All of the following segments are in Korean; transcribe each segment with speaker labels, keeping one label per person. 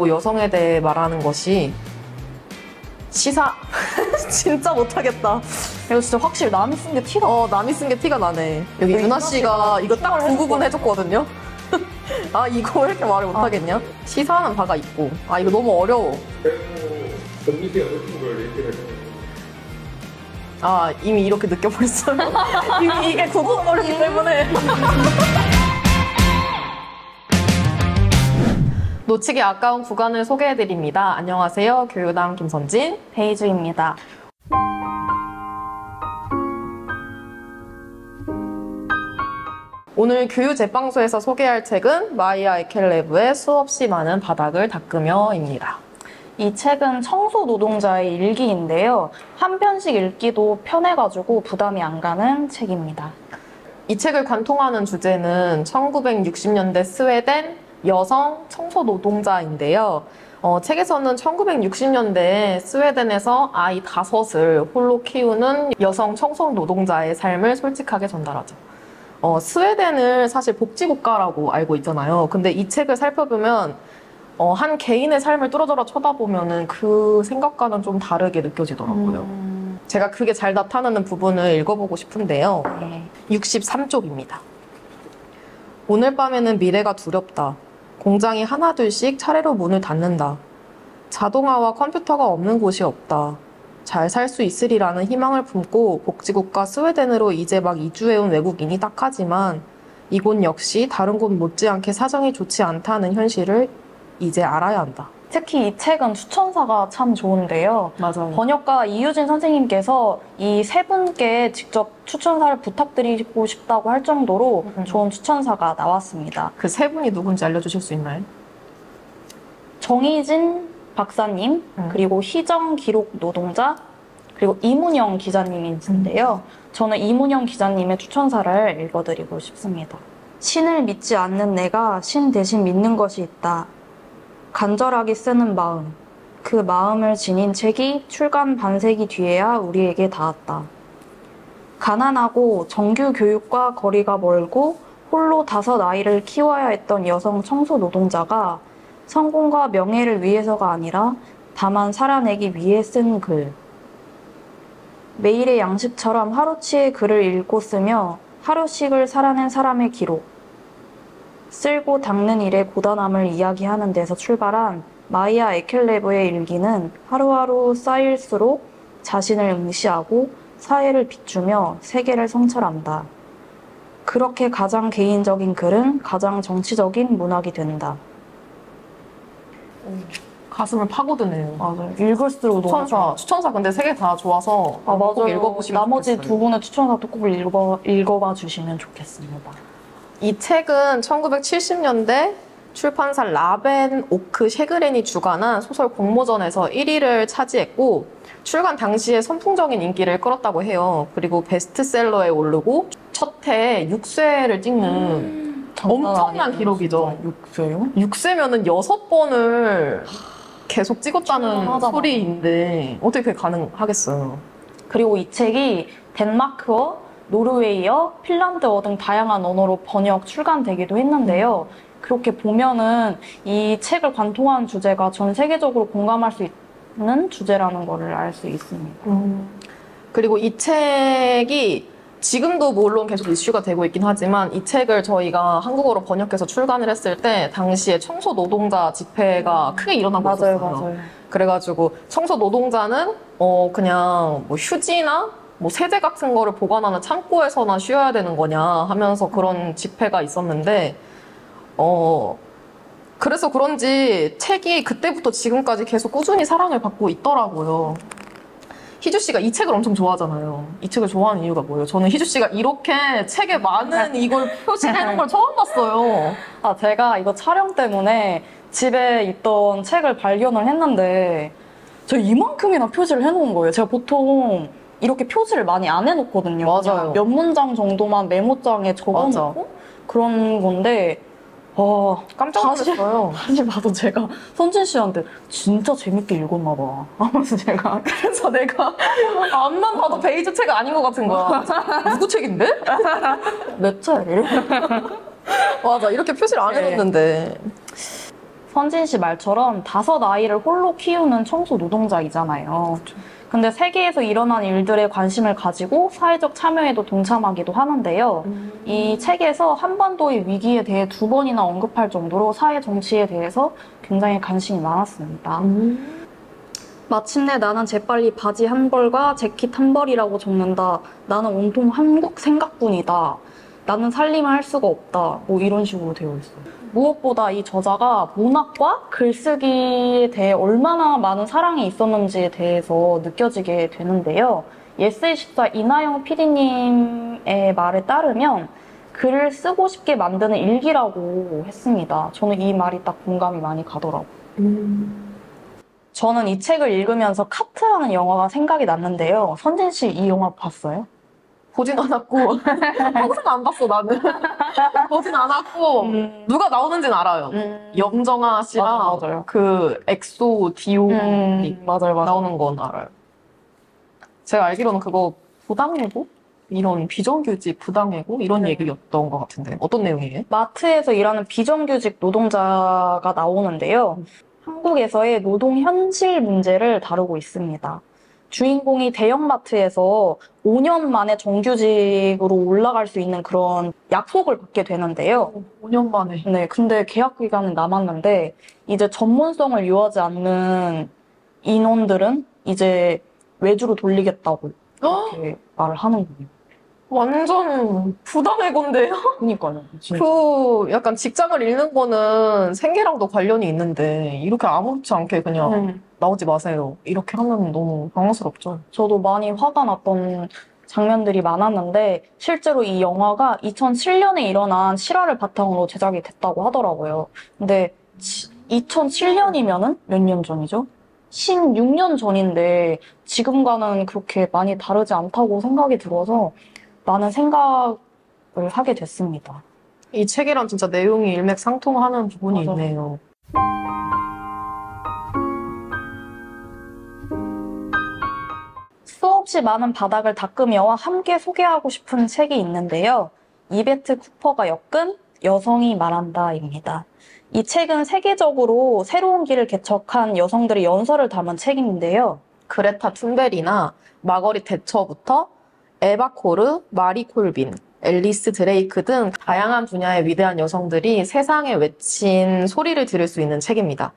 Speaker 1: 여성에 대해 말하는 것이 시사. 진짜 못하겠다.
Speaker 2: 이거 진짜 확실히 남이 쓴 게 티가
Speaker 1: 남이 쓴 게 티가 나네. 여기 유나 씨가 이거 딱 999 해줬거든요. 아, 이거 왜 이렇게 말을 못하겠냐? 시사하는 바가 있고. 아, 이거 너무 어려워.
Speaker 3: 정민 씨가 느낀 걸 얘기를 해요.
Speaker 1: 아, 이미 이렇게 느껴버렸어요. 이미 이게 구분해버렸기 때문에. 놓치기 아까운 구간을 소개해드립니다. 안녕하세요. 교육당 김선진,
Speaker 2: 베이주입니다.
Speaker 1: 오늘 교육제빵소에서 소개할 책은 마이아 에켈레브의 수없이 많은 바닥을 닦으며입니다.
Speaker 2: 이 책은 청소 노동자의 일기인데요. 한 편씩 읽기도 편해가지고 부담이 안 가는 책입니다.
Speaker 1: 이 책을 관통하는 주제는 1960년대 스웨덴 여성 청소 노동자인데요. 책에서는 1960년대에 스웨덴에서 아이 5을 홀로 키우는 여성 청소 노동자의 삶을 솔직하게 전달하죠. 스웨덴을 사실 복지국가라고 알고 있잖아요. 근데 이 책을 살펴보면 한 개인의 삶을 뚫어져라 쳐다보면은 그 생각과는 좀 다르게 느껴지더라고요. 제가 그게 잘 나타나는 부분을 읽어보고 싶은데요. 63쪽입니다. 오늘 밤에는 미래가 두렵다. 공장이 하나둘씩 차례로 문을 닫는다. 자동화와 컴퓨터가 없는 곳이 없다. 잘 살 수 있으리라는 희망을 품고 복지국가 스웨덴으로 이제 막 이주해온 외국인이 딱하지만 이곳 역시 다른 곳 못지않게 사정이 좋지 않다는 현실을 이제 알아야 한다.
Speaker 2: 특히 이 책은 추천사가 참 좋은데요.
Speaker 1: 맞아요.
Speaker 2: 번역가 이유진 선생님께서 이 세 분께 직접 추천사를 부탁드리고 싶다고 할 정도로 좋은 추천사가 나왔습니다.
Speaker 1: 그 세 분이 누군지 알려주실 수 있나요?
Speaker 2: 정희진 박사님, 그리고 희정 기록 노동자, 그리고 이문영 기자님인데요. 저는 이문영 기자님의 추천사를 읽어드리고 싶습니다. 신을 믿지 않는 내가 신 대신 믿는 것이 있다. 간절하게 쓰는 마음, 그 마음을 지닌 책이 출간 반세기 뒤에야 우리에게 닿았다. 가난하고 정규 교육과 거리가 멀고 홀로 5 아이를 키워야 했던 여성 청소 노동자가 성공과 명예를 위해서가 아니라 다만 살아내기 위해 쓴 글. 매일의 양식처럼 하루치의 글을 읽고 쓰며 하루씩을 살아낸 사람의 기록. 쓸고 닦는 일의 고단함을 이야기하는 데서 출발한 마이아 에켈레브의 일기는 하루하루 쌓일수록 자신을 응시하고 사회를 비추며 세계를 성찰한다. 그렇게 가장 개인적인 글은 가장 정치적인 문학이 된다.
Speaker 1: 가슴을 파고드네요.
Speaker 2: 맞아요. 읽을수록
Speaker 1: 추천사 근데 세 개 다 좋아서 꼭 읽어보시면
Speaker 2: 나머지
Speaker 1: 좋겠어요.
Speaker 2: 두 분의 추천사도 꼭 읽어봐 주시면 좋겠습니다.
Speaker 1: 이 책은 1970년대 출판사 라벤 오크 셰그렌이 주관한 소설 공모전에서 1위를 차지했고 출간 당시에 선풍적인 인기를 끌었다고 해요. 그리고 베스트셀러에 오르고 첫 해에 6쇄를 찍는 엄청난 기록이죠.
Speaker 2: 6쇄요?
Speaker 1: 6쇄면은 6번을 계속 찍었다는
Speaker 2: 하잖아.
Speaker 1: 소리인데 어떻게 그게 가능하겠어요.
Speaker 2: 그리고 이 책이 덴마크어, 노르웨이어, 핀란드어 등 다양한 언어로 번역 출간되기도 했는데요. 그렇게 보면은 이 책을 관통한 주제가 전 세계적으로 공감할 수 있는 주제라는 거를 알 수 있습니다.
Speaker 1: 그리고 이 책이 지금도 물론 계속 이슈가 되고 있긴 하지만 이 책을 저희가 한국어로 번역해서 출간을 했을 때 당시에 청소 노동자 집회가 크게 일어나고 있었어요.
Speaker 2: 맞아요.
Speaker 1: 그래가지고 청소 노동자는 그냥 뭐 휴지나 뭐 세제 같은 거를 보관하는 창고에서나 쉬어야 되는 거냐 하면서 그런 집회가 있었는데 그래서 그런지 책이 그때부터 지금까지 계속 꾸준히 사랑을 받고 있더라고요. 희주 씨가 이 책을 엄청 좋아하잖아요. 이 책을 좋아하는 이유가 뭐예요? 저는 희주 씨가 이렇게 책에 많은 이걸 표시해놓은 걸 처음 봤어요.
Speaker 2: 제가 이거 촬영 때문에 집에 있던 책을 발견을 했는데 저 이만큼이나 표시를 해놓은 거예요. 제가 보통 이렇게 표시를 많이 안 해놓거든요.
Speaker 1: 맞아요.
Speaker 2: 몇 문장 정도만 메모장에 적어놓고 그런 건데
Speaker 1: 깜짝 놀랐어요.
Speaker 2: 사실 봐도 제가 선진 씨한테 진짜 재밌게 읽었나 봐 하면서 제가
Speaker 1: 그래서 내가 앞만 봐도 베이지 책 아닌 것 같은 거야. 누구 책인데?
Speaker 2: 몇 책?
Speaker 1: 맞아, 이렇게 표시를 안 해놓는데.
Speaker 2: 선진 씨 말처럼 5아이를 홀로 키우는 청소 노동자이잖아요. 근데 세계에서 일어난 일들에 관심을 가지고 사회적 참여에도 동참하기도 하는데요. 이 책에서 한반도의 위기에 대해 2번이나 언급할 정도로 사회 정치에 대해서 굉장히 관심이 많았습니다. 마침내 나는 재빨리 바지 한 벌과 재킷 한 벌이라고 적는다. 나는 온통 한국 생각뿐이다. 나는 살림을 할 수가 없다. 뭐 이런 식으로 되어 있어요. 무엇보다 이 저자가 문학과 글쓰기에 대해 얼마나 많은 사랑이 있었는지에 대해서 느껴지게 되는데요. 예스24 이나영 PD님의 말에 따르면 글을 쓰고 싶게 만드는 일기라고 했습니다. 저는 이 말이 딱 공감이 많이 가더라고요. 저는 이 책을 읽으면서 카트라는 영화가 생각이 났는데요. 선진 씨 이 영화 봤어요?
Speaker 1: 보진 않았고 평생 안 봤어 나는. 보진 않았고 누가 나오는지는 알아요. 염정아 씨랑
Speaker 2: 맞아요.
Speaker 1: 그 엑소 디오닉
Speaker 2: 맞아요.
Speaker 1: 나오는 건 알아요. 제가 알기로는 그거 부당해고? 이런 비정규직 부당해고? 이런 얘기였던 것 같은데 어떤 내용이에요?
Speaker 2: 마트에서 일하는 비정규직 노동자가 나오는데요. 한국에서의 노동 현실 문제를 다루고 있습니다. 주인공이 대형마트에서 5년 만에 정규직으로 올라갈 수 있는 그런 약속을 받게 되는데요.
Speaker 1: 5년 만에.
Speaker 2: 네, 근데 계약 기간은 남았는데 이제 전문성을 요하지 않는 인원들은 이제 외주로 돌리겠다고 이렇게 말을 하는군요.
Speaker 1: 완전 부당해고인데요?
Speaker 2: 그러니까요. 진짜.
Speaker 1: 그 약간 직장을 잃는 거는 생계랑도 관련이 있는데 이렇게 아무렇지 않게 그냥 나오지 마세요. 이렇게 하면 너무 당황스럽죠.
Speaker 2: 저도 많이 화가 났던 장면들이 많았는데 실제로 이 영화가 2007년에 일어난 실화를 바탕으로 제작이 됐다고 하더라고요. 근데 2007년이면은 몇 년 전이죠? 16년 전인데 지금과는 그렇게 많이 다르지 않다고 생각이 들어서 많은 생각을 하게 됐습니다.
Speaker 1: 이 책이랑 진짜 내용이 일맥상통하는 부분이
Speaker 2: 맞아.
Speaker 1: 있네요.
Speaker 2: 수없이 많은 바닥을 닦으며와 함께 소개하고 싶은 책이 있는데요. 이베트 쿠퍼가 엮은 여성이 말한다입니다. 이 책은 세계적으로 새로운 길을 개척한 여성들의 연설을 담은 책인데요.
Speaker 1: 그레타 툰베리나 마거릿 대처부터 에바 코르, 마리 콜빈, 앨리스 드레이크 등 다양한 분야의 위대한 여성들이 세상에 외친 소리를 들을 수 있는 책입니다.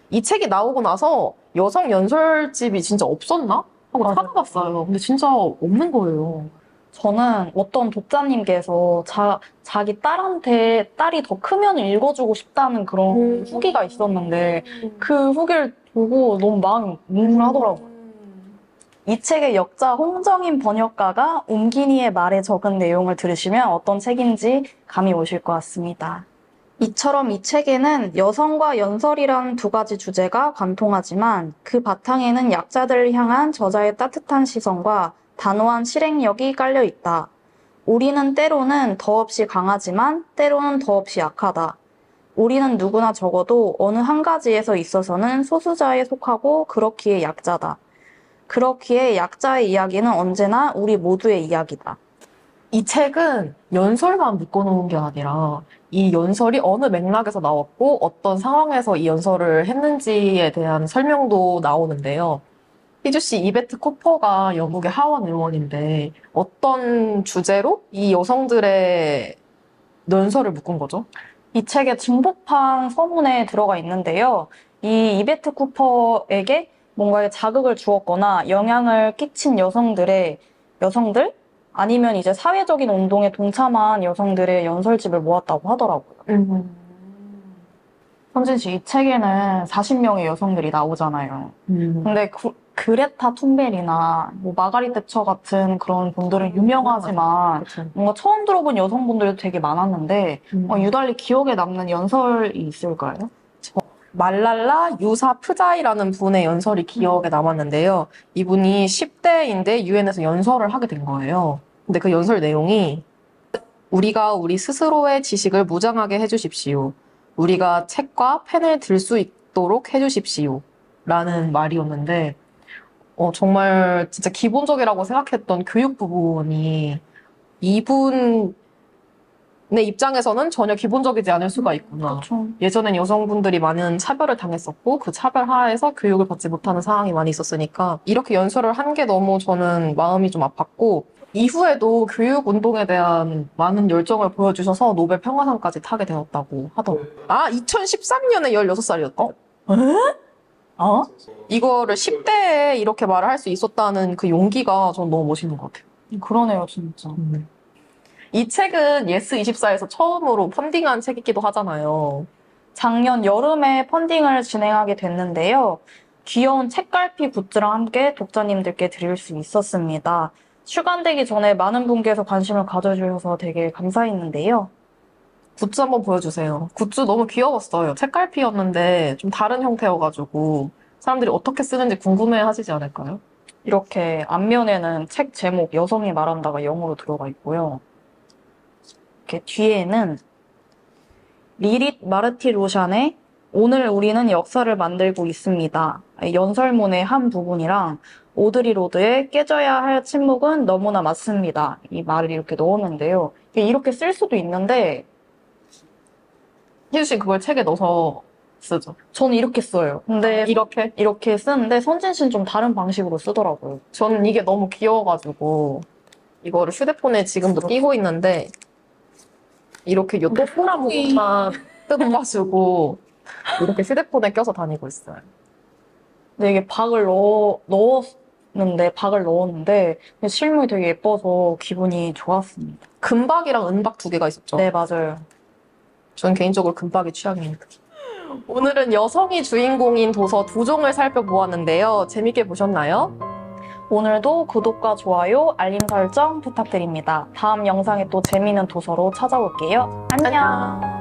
Speaker 1: 이 책이 나오고 나서 여성 연설집이 진짜 없었나? 하고
Speaker 2: 맞아요.
Speaker 1: 찾아봤어요. 근데 진짜 없는 거예요.
Speaker 2: 저는 어떤 독자님께서 자기 딸한테 딸이 더 크면 읽어주고 싶다는 그런 후기가 있었는데 그 후기를 보고 너무 마음이 뭉클하더라고요. 이 책의 역자 홍정인 번역가가 옴기니의 말에 적은 내용을 들으시면 어떤 책인지 감이 오실 것 같습니다. 이처럼 이 책에는 여성과 연설이라는 2가지 주제가 관통하지만 그 바탕에는 약자들을 향한 저자의 따뜻한 시선과 단호한 실행력이 깔려 있다. 우리는 때로는 더없이 강하지만 때로는 더없이 약하다. 우리는 누구나 적어도 어느 한 가지에서 있어서는 소수자에 속하고 그렇기에 약자다. 그렇기에 약자의 이야기는 언제나 우리 모두의 이야기다.
Speaker 1: 이 책은 연설만 묶어놓은 게 아니라 이 연설이 어느 맥락에서 나왔고 어떤 상황에서 이 연설을 했는지에 대한 설명도 나오는데요. 희주 씨, 이베트 쿠퍼가 영국의 하원 의원인데 어떤 주제로 이 여성들의 연설을 묶은 거죠?
Speaker 2: 이 책의 중복판 서문에 들어가 있는데요. 이 이베트 쿠퍼에게 뭔가에 자극을 주었거나 영향을 끼친 여성들 아니면 이제 사회적인 운동에 동참한 여성들의 연설집을 모았다고 하더라고요. 선진 씨, 이 책에는 40명의 여성들이 나오잖아요. 근데 그레타 툰베리나 뭐 마가릿 대처 같은 그런 분들은 유명하지만
Speaker 1: 그쵸.
Speaker 2: 뭔가 처음 들어본 여성분들도 되게 많았는데 유달리 기억에 남는 연설이 있을까요?
Speaker 1: 말랄라 유사프자이라는 분의 연설이 기억에 남았는데요. 이분이 10대인데 유엔에서 연설을 하게 된 거예요. 근데 그 연설 내용이 우리가 우리 스스로의 지식을 무장하게 해주십시오. 우리가 책과 펜을 들 수 있도록 해주십시오. 라는 말이었는데 정말 진짜 기본적이라고 생각했던 교육 부분이 이분의 내 입장에서는 전혀 기본적이지 않을 수가 있구나.
Speaker 2: 그렇죠.
Speaker 1: 예전엔 여성분들이 많은 차별을 당했었고 그 차별 하에서 교육을 받지 못하는 상황이 많이 있었으니까 이렇게 연설을 한 게 너무 저는 마음이 좀 아팠고 이후에도 교육 운동에 대한 많은 열정을 보여주셔서 노벨 평화상까지 타게 되었다고 하더라고요. 아, 2013년에 16살이었대.
Speaker 2: 어?
Speaker 1: 이거를 10대에 이렇게 말을 할 수 있었다는 그 용기가 전 너무 멋있는 것 같아요.
Speaker 2: 그러네요, 진짜.
Speaker 1: 이 책은 예스24에서 처음으로 펀딩한 책이기도 하잖아요.
Speaker 2: 작년 여름에 펀딩을 진행하게 됐는데요. 귀여운 책갈피 굿즈랑 함께 독자님들께 드릴 수 있었습니다. 출간되기 전에 많은 분께서 관심을 가져주셔서 되게 감사했는데요.
Speaker 1: 굿즈 한번 보여주세요. 굿즈 너무 귀여웠어요. 책갈피였는데 좀 다른 형태여가지고 사람들이 어떻게 쓰는지 궁금해 하시지 않을까요?
Speaker 2: 이렇게 앞면에는 책 제목 여성이 말한다가 영어로 들어가 있고요. 이렇게 뒤에는 리릿 마르티로샨의 오늘 우리는 역사를 만들고 있습니다. 연설문의 한 부분이랑 오드리 로드의 깨져야 할 침묵은 너무나 맞습니다. 이 말을 이렇게 넣었는데요. 이렇게 쓸 수도 있는데
Speaker 1: 희주 씨 그걸 책에 넣어서 쓰죠.
Speaker 2: 저는 이렇게 써요. 근데
Speaker 1: 이렇게?
Speaker 2: 쓰는데 선진 씨는 좀 다른 방식으로 쓰더라고요.
Speaker 1: 저는 이게 너무 귀여워가지고 이거를 휴대폰에 지금도 끼고 있는데 이렇게 요 동그란 부분만 뜯어가지고 이렇게 휴대폰에 껴서 다니고 있어요.
Speaker 2: 근데 이게 박을 넣었는데 실물이 되게 예뻐서 기분이 좋았습니다.
Speaker 1: 금박이랑 은박 두 개가 있었죠.
Speaker 2: 네, 맞아요.
Speaker 1: 저는 개인적으로 금박이 취향입니다. 오늘은 여성이 주인공인 도서 2종을 살펴보았는데요. 재밌게 보셨나요?
Speaker 2: 오늘도 구독과 좋아요, 알림 설정 부탁드립니다. 다음 영상에 또 재미있는 도서로 찾아올게요. 안녕.